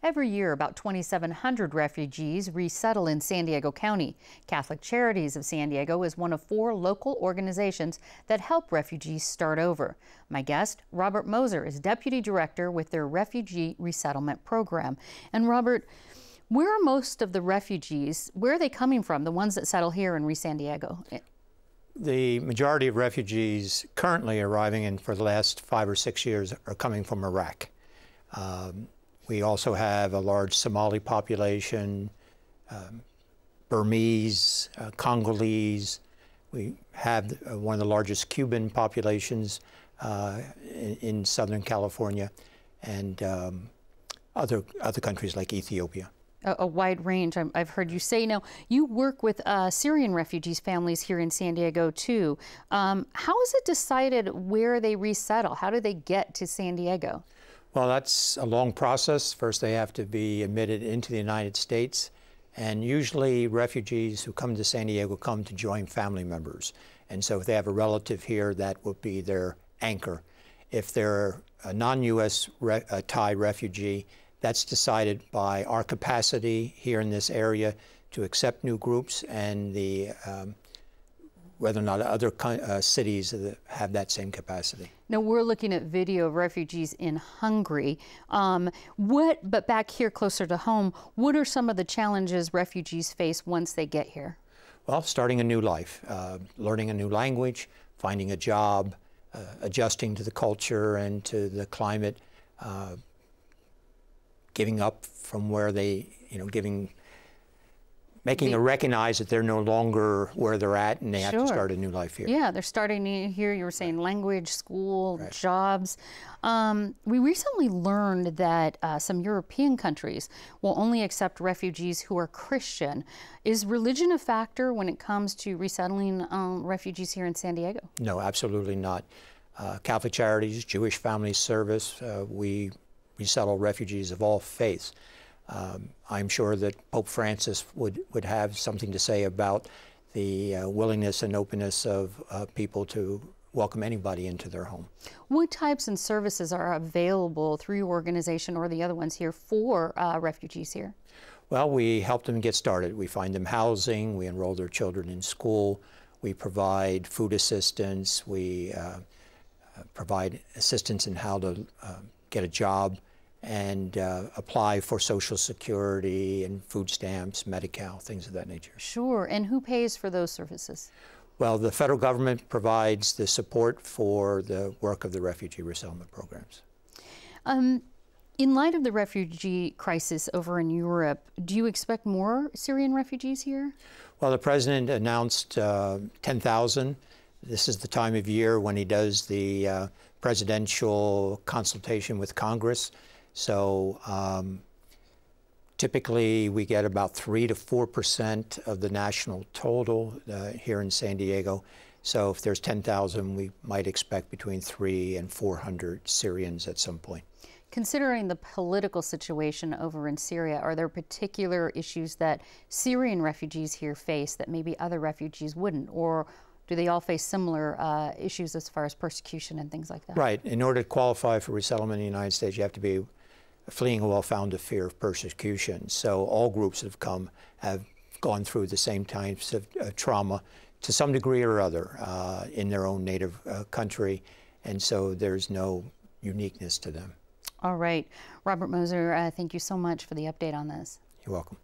Every year, about 2,700 refugees resettle in San Diego County. Catholic Charities of San Diego is one of 4 local organizations that help refugees start over. My guest, Robert Moser, is Deputy Director with their Refugee Resettlement Program. And Robert, where are most of the refugees? Where are they coming from, the ones that settle here in San Diego? The majority of refugees currently arriving in for the last 5 or 6 years are coming from Iraq. We also have a large Somali population, Burmese, Congolese. We have one of the largest Cuban populations in Southern California, and other countries like Ethiopia. A wide range, I've heard you say. Now, you work with Syrian refugees families here in San Diego, too. How is it decided where they resettle? How do they get to San Diego? Well, that's a long process. First, they have to be admitted into the United States. And usually, refugees who come to San Diego come to join family members. And so if they have a relative here, that would be their anchor. If they're a non-U.S. Thai refugee, that's decided by our capacity here in this area to accept new groups and whether or not other cities have that same capacity. Now, we're looking at video of refugees in Hungary. But back here closer to home, what are some of the challenges refugees face once they get here? Well, starting a new life, learning a new language, finding a job, adjusting to the culture and to the climate, giving up from where they, making a recognize that they're no longer where they're at and they have to start a new life here. Yeah, they're starting here. You were saying language, school, jobs. We recently learned that some European countries will only accept refugees who are Christian. Is religion a factor when it comes to resettling refugees here in San Diego? No, absolutely not. Catholic Charities, Jewish Family Service, we resettle refugees of all faiths. I'm sure that Pope Francis would have something to say about the willingness and openness of people to welcome anybody into their home. What types of services are available through your organization or the other ones here for refugees here? Well, we help them get started. We find them housing, we enroll their children in school, we provide food assistance, we provide assistance in how to get a job and apply for Social Security and food stamps, Medi-Cal, things of that nature. Sure. And who pays for those services? Well, the federal government provides the support for the work of the refugee resettlement programs. In light of the refugee crisis over in Europe, do you expect more Syrian refugees here? Well, the president announced 10,000. This is the time of year when he does the presidential consultation with Congress. So typically we get about 3 to 4% of the national total here in San Diego. So if there's 10,000, we might expect between 300 and 400 Syrians at some point. Considering the political situation over in Syria, are there particular issues that Syrian refugees here face that maybe other refugees wouldn't? Or do they all face similar issues as far as persecution and things like that? Right. In order to qualify for resettlement in the United States, you have to be fleeing a well-founded fear of persecution. So all groups that have come have gone through the same types of trauma to some degree or other in their own native country, and so there's no uniqueness to them. All right. Robert Moser, thank you so much for the update on this. You're welcome.